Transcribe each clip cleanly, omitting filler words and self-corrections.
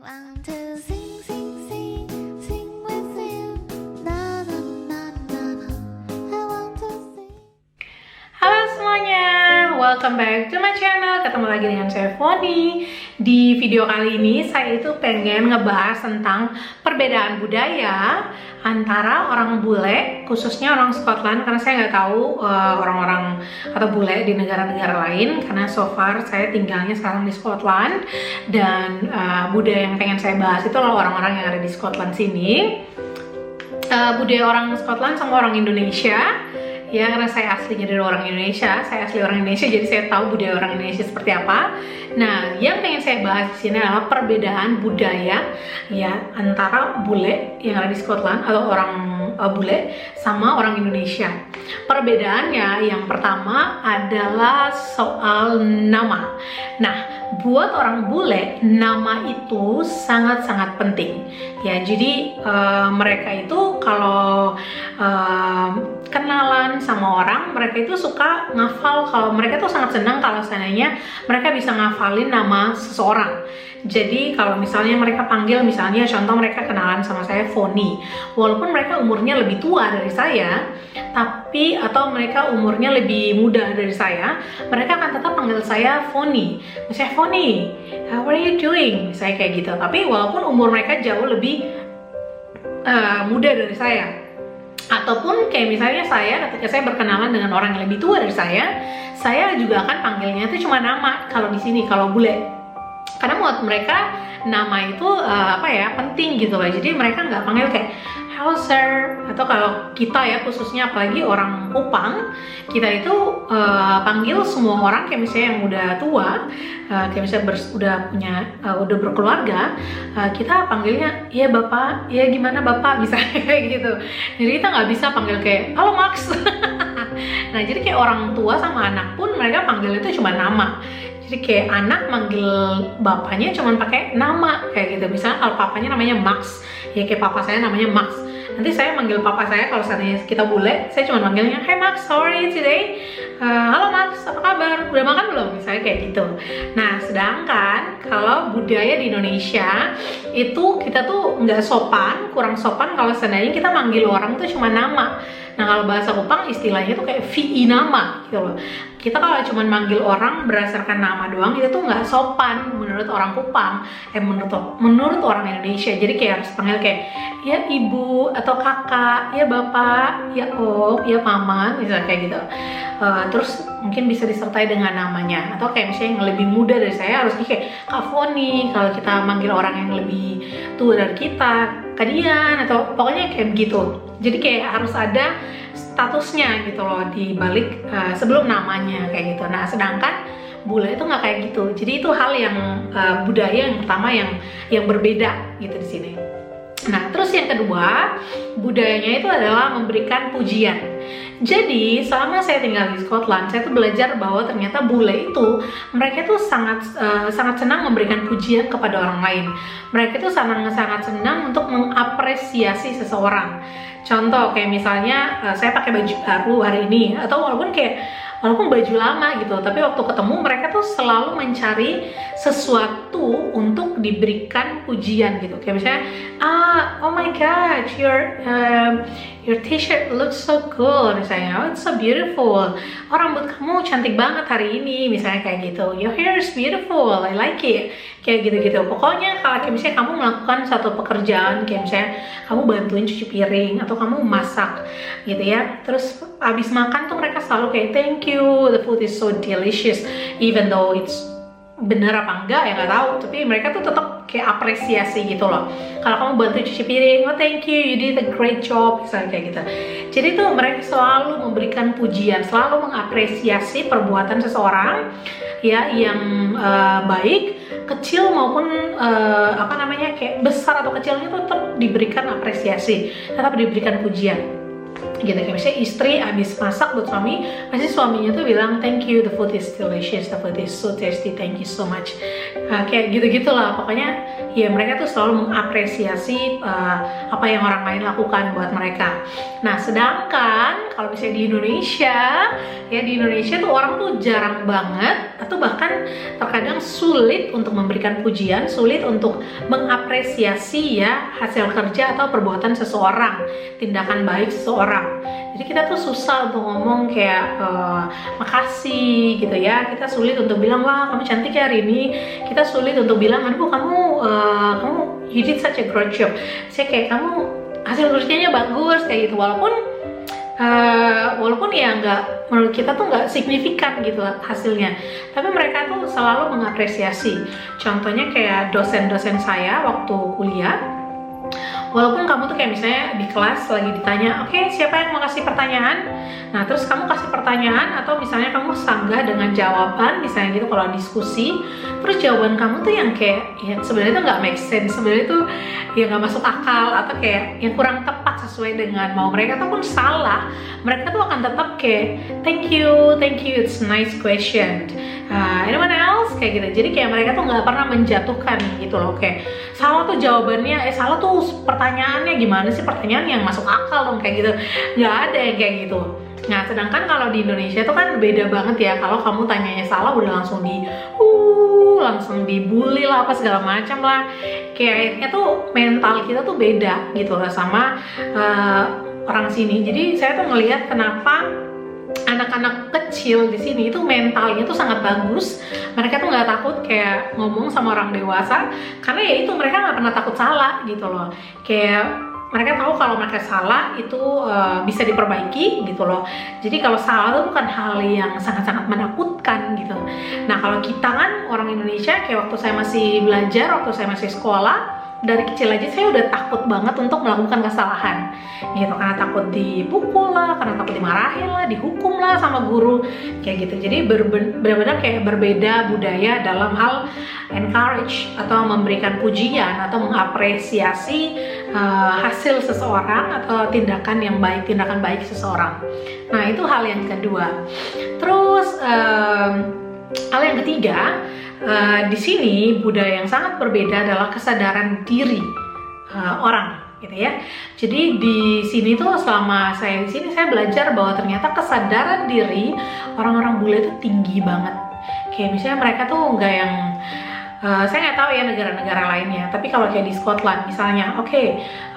Want to sing, sing, sing, sing with you. Na na na na na. I want to sing. Halo semuanya, welcome back to my channel. Ketemu lagi dengan saya Foni. Di video kali ini saya itu pengen ngebahas tentang perbedaan budaya antara orang bule, khususnya orang Scotland, karena saya nggak tahu orang-orang atau bule di negara-negara lain, karena so far saya tinggalnya sekarang di Scotland. Dan budaya yang pengen saya bahas itu adalah orang-orang yang ada di Scotland sini. Budaya orang Scotland sama orang Indonesia. Ya, karena saya aslinya dari orang Indonesia, saya asli orang Indonesia, jadi saya tahu budaya orang Indonesia seperti apa. Nah, yang pengen saya bahas di sini adalah perbedaan budaya ya antara bule yang ada di Scotland atau orang bule sama orang Indonesia. Perbedaannya yang pertama adalah soal nama. Nah, buat orang bule nama itu sangat-sangat penting. Ya, jadi mereka itu kalau kenalan sama orang, mereka itu suka ngafal. Kalau mereka tuh sangat senang kalau seandainya mereka bisa ngafalin nama seseorang. Jadi kalau misalnya mereka panggil, misalnya contoh mereka kenalan sama saya Foni, walaupun mereka umurnya lebih tua dari saya, tapi atau mereka umurnya lebih muda dari saya, mereka akan tetap panggil saya Foni. Misalnya Foni, how are you doing? Saya kayak gitu. Tapi walaupun umur mereka jauh lebih muda dari saya. Ataupun kayak misalnya saya ketika saya berkenalan dengan orang yang lebih tua dari saya juga akan panggilnya itu cuma nama kalau di sini, kalau bule. Karena buat mereka nama itu penting gitu loh. Jadi mereka nggak panggil kayak hello sir, atau kalau kita ya khususnya apalagi orang Kupang, kita itu panggil semua orang kayak misalnya yang udah tua, kayak misalnya udah berkeluarga, kita panggilnya ya bapak, ya gimana bapak, misalnya kayak gitu. Jadi kita nggak bisa panggil kayak halo Max. Nah, jadi kayak orang tua sama anak pun mereka panggil itu cuma nama. Jadi kayak anak manggil bapaknya cuma pakai nama kayak gitu. Misalnya kalau papanya namanya Max, ya kayak papa saya namanya Max. Nanti saya manggil papa saya kalau seandainya kita bule, saya cuma manggilnya, "Hey Max, how are you today?" Halo Max, apa kabar? Udah makan belum? Misalnya kayak gitu. Nah, sedangkan kalau budaya di Indonesia itu kita tuh nggak sopan, kurang sopan kalau seandainya kita manggil orang tuh cuma nama. Nah, kalau bahasa Kupang istilahnya tuh kayak VI nama gitu loh. Kita kalau cuma manggil orang berdasarkan nama doang, itu tuh nggak sopan menurut orang Kupang, menurut orang Indonesia. Jadi kayak harus panggil kayak ya ibu atau kakak, ya bapak, ya om, ya paman, misalnya kayak gitu. Terus mungkin bisa disertai dengan namanya, atau kayak misalnya yang lebih muda dari saya harus kayak Kak Foni. Kalau kita manggil orang yang lebih tua dari kita, Kak Dian, atau pokoknya kayak begitu. Jadi kayak harus ada statusnya gitu loh di balik sebelum namanya kayak gitu. Nah, sedangkan bule itu nggak kayak gitu. Jadi itu hal yang budaya yang pertama yang berbeda gitu di sini. Nah, terus yang kedua, budayanya itu adalah memberikan pujian. Jadi, selama saya tinggal di Scotland, saya tuh belajar bahwa ternyata bule itu, mereka tuh sangat senang memberikan pujian kepada orang lain. Mereka tuh sangat senang untuk mengapresiasi seseorang. Contoh kayak misalnya saya pakai baju baru hari ini, atau walaupun baju lama gitu, tapi waktu ketemu mereka tuh selalu mencari sesuatu untuk diberikan pujian gitu. Kayak misalnya, oh my god, your t-shirt looks so cool, misalnya, oh it's so beautiful, oh rambut kamu cantik banget hari ini, misalnya kayak gitu, your hair is beautiful, I like it, kayak gitu-gitu. Pokoknya kalau kayak misalnya kamu melakukan satu pekerjaan, kayak misalnya kamu bantuin cuci piring atau kamu masak gitu ya, terus abis makan tuh mereka selalu kayak thank you, the food is so delicious, even though it's bener apa enggak ya nggak tahu, tapi mereka tuh tetap kayak apresiasi gitu loh. Kalau kamu bantu cuci piring, oh thank you, you did a great job, misalnya kayak gitu. Jadi tuh mereka selalu memberikan pujian, selalu mengapresiasi perbuatan seseorang ya yang baik, kecil maupun kayak besar atau kecilnya tuh tetap diberikan apresiasi, tetap diberikan pujian. gitu. Kayak misalnya istri abis masak buat suami, pasti suaminya tuh bilang thank you, the food is delicious, the food is so tasty, thank you so much. Kayak gitu-gitulah pokoknya. Ya mereka tuh selalu mengapresiasi apa yang orang lain lakukan buat mereka. Nah sedangkan kalau misalnya di Indonesia, ya di Indonesia tuh orang tuh jarang banget atau bahkan terkadang sulit untuk memberikan pujian, sulit untuk mengapresiasi ya hasil kerja atau perbuatan seseorang, tindakan baik seseorang. Jadi kita tuh susah untuk ngomong kayak makasih gitu ya. Kita sulit untuk bilang wah kamu cantik ya hari ini. Kita sulit untuk bilang aduh kamu you did such a great job. Saya kayak kamu hasil kerjanya bagus kayak gitu. Walaupun ya nggak, menurut kita tuh nggak signifikan gitu hasilnya, tapi mereka tuh selalu mengapresiasi. Contohnya kayak dosen-dosen saya waktu kuliah, walaupun kamu tuh kayak misalnya di kelas lagi ditanya, oke, siapa yang mau kasih pertanyaan? Nah terus kamu kasih pertanyaan atau misalnya kamu sanggah dengan jawaban, misalnya gitu kalau diskusi, terus jawaban kamu tuh yang kayak ya sebenarnya tuh nggak make sense, sebenarnya tuh ya nggak masuk akal atau kayak yang kurang tepat sesuai dengan mau mereka ataupun salah, mereka tuh akan tetap kayak thank you, it's nice question. Anyone else kayak gitu. Jadi kayak mereka tuh nggak pernah menjatuhkan gitu loh, kayak salah tuh jawabannya, salah tuh pertanyaannya, gimana sih pertanyaan yang masuk akal dong kayak gitu, nggak ada yang kayak gitu. Nah sedangkan kalau di Indonesia tuh kan beda banget ya, kalau kamu tanyanya salah udah langsung langsung dibully lah apa segala macam lah. Kayak akhirnya tuh mental kita tuh beda gitu lah sama orang sini. Jadi saya tuh ngelihat kenapa anak-anak kecil di sini itu mentalnya tuh sangat bagus. Mereka tuh nggak takut kayak ngomong sama orang dewasa, karena ya itu mereka nggak pernah takut salah gitu loh. Kayak mereka tahu kalau mereka salah itu bisa diperbaiki gitu loh. Jadi kalau salah itu bukan hal yang sangat-sangat menakutkan gitu. Nah kalau kita kan orang Indonesia, kayak waktu saya masih belajar, waktu saya masih sekolah, dari kecil aja saya udah takut banget untuk melakukan kesalahan gitu, karena takut dipukul lah, karena takut dimarahin lah, dihukum lah sama guru kayak gitu. Jadi benar-benar kayak berbeda budaya dalam hal encourage atau memberikan pujian atau mengapresiasi hasil seseorang atau tindakan yang baik, tindakan baik seseorang. Nah itu hal yang kedua. Terus hal yang ketiga, di sini budaya yang sangat berbeda adalah kesadaran diri orang gitu ya. Jadi di sini tuh selama saya di sini saya belajar bahwa ternyata kesadaran diri orang-orang bule itu tinggi banget. Kayak misalnya mereka tuh nggak yang saya nggak tahu ya negara-negara lainnya, tapi kalau kayak di Scotland misalnya,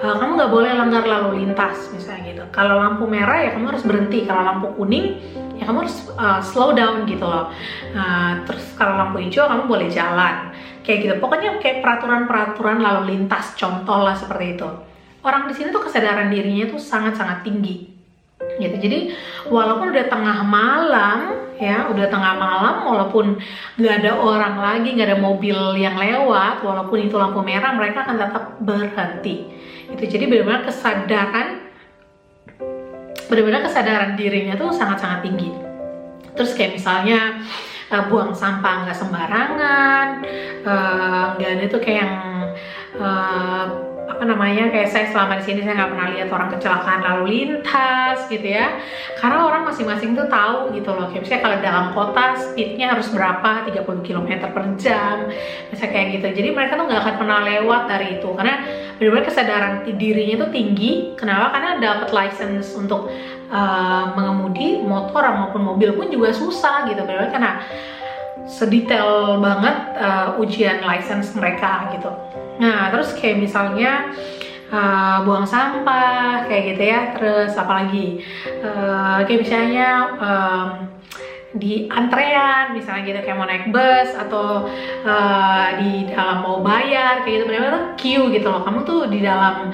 kamu nggak boleh langgar lalu lintas misalnya gitu. Kalau lampu merah ya kamu harus berhenti, kalau lampu kuning ya kamu harus slow down gitu loh. Terus kalau lampu hijau kamu boleh jalan kayak gitu. Pokoknya kayak peraturan-peraturan lalu lintas, contoh lah seperti itu. Orang di sini tuh kesadaran dirinya tuh sangat-sangat tinggi gitu. Jadi walaupun udah tengah malam ya, walaupun nggak ada orang lagi, nggak ada mobil yang lewat, walaupun itu lampu merah, mereka akan tetap berhenti itu. Jadi benar-benar kesadaran dirinya tuh sangat-sangat tinggi. Terus kayak misalnya buang sampah nggak sembarangan, nggak ada tuh kayak yang kayak saya selama di sini saya nggak pernah lihat orang kecelakaan lalu lintas gitu ya, karena orang masing-masing tuh tahu gitu loh. Kayak misalnya kalau dalam kota speednya harus berapa, 30 km per jam misalnya kayak gitu. Jadi mereka tuh nggak akan pernah lewat dari itu, karena benar-benar kesadaran dirinya tuh tinggi. Kenapa? Karena dapat license untuk mengemudi motor maupun mobil pun juga susah gitu, benar-benar karena sedetail banget ujian license mereka gitu. Nah terus kayak misalnya buang sampah kayak gitu ya. Terus apalagi kayak misalnya di antrean misalnya gitu, kayak mau naik bus atau di dalam mau bayar kayak gitu, benar-benar queue gitu loh. Kamu tuh di dalam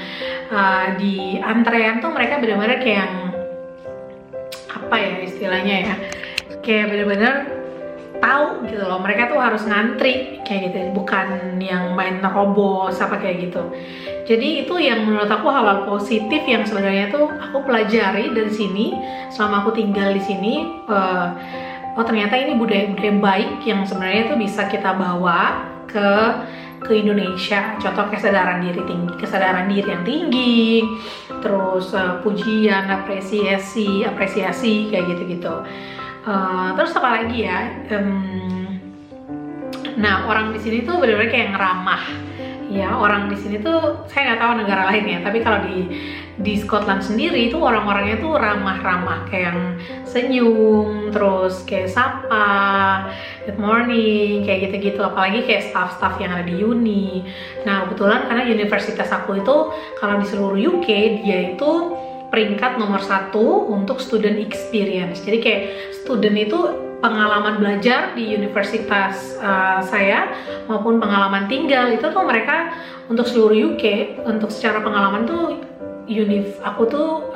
di antrean tuh mereka benar-benar kayak yang apa ya istilahnya ya, kayak benar-benar tahu gitu loh, mereka tuh harus ngantri kayak gitu, bukan yang main nerobos apa kayak gitu. Jadi itu yang menurut aku hal-hal positif yang sebenarnya tuh aku pelajari dari sini selama aku tinggal di sini. Oh ternyata ini budaya-budaya baik yang sebenarnya tuh bisa kita bawa ke ke Indonesia. Contoh kesadaran diri yang tinggi, terus pujian, apresiasi kayak gitu-gitu. Terus apa lagi ya? Nah, orang di sini tuh benar-benar kayak ngeramah. Ya, orang di sini tuh saya nggak tahu negara lain ya, tapi kalau di Scotland sendiri itu orang-orangnya tuh ramah-ramah, kayak yang senyum, terus kayak sapa, good morning, kayak gitu-gitu. Apalagi kayak staff-staff yang ada di uni. Nah, kebetulan karena universitas aku itu kalau di seluruh UK dia itu peringkat nomor 1 untuk student experience. Jadi kayak student itu pengalaman belajar di universitas saya maupun pengalaman tinggal itu tuh mereka untuk seluruh UK, untuk secara pengalaman tuh aku tuh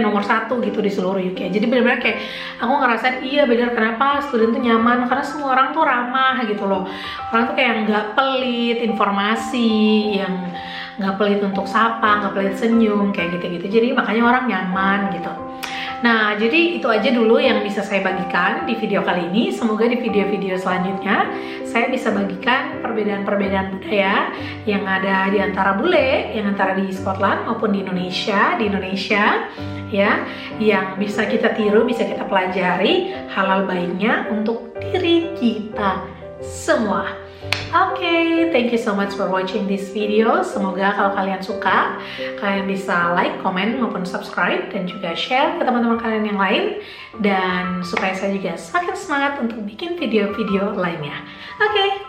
nomor 1 gitu di seluruh UK. Jadi benar-benar kayak aku ngerasain iya benar kenapa student tuh nyaman, karena semua orang tuh ramah gitu loh. Orang tuh kayak nggak pelit informasi, yang nggak pelit untuk sapa, nggak pelit senyum kayak gitu-gitu. Jadi makanya orang nyaman gitu. Nah, jadi itu aja dulu yang bisa saya bagikan di video kali ini. Semoga di video-video selanjutnya saya bisa bagikan perbedaan-perbedaan budaya yang ada di antara bule, yang antara di Scotland maupun di Indonesia ya, yang bisa kita tiru, bisa kita pelajari halal baiknya untuk diri kita semua. Oke, thank you so much for watching this video. Semoga kalau kalian suka, kalian bisa like, comment, maupun subscribe, dan juga share ke teman-teman kalian yang lain, dan supaya saya juga semakin semangat untuk bikin video-video lainnya. Oke,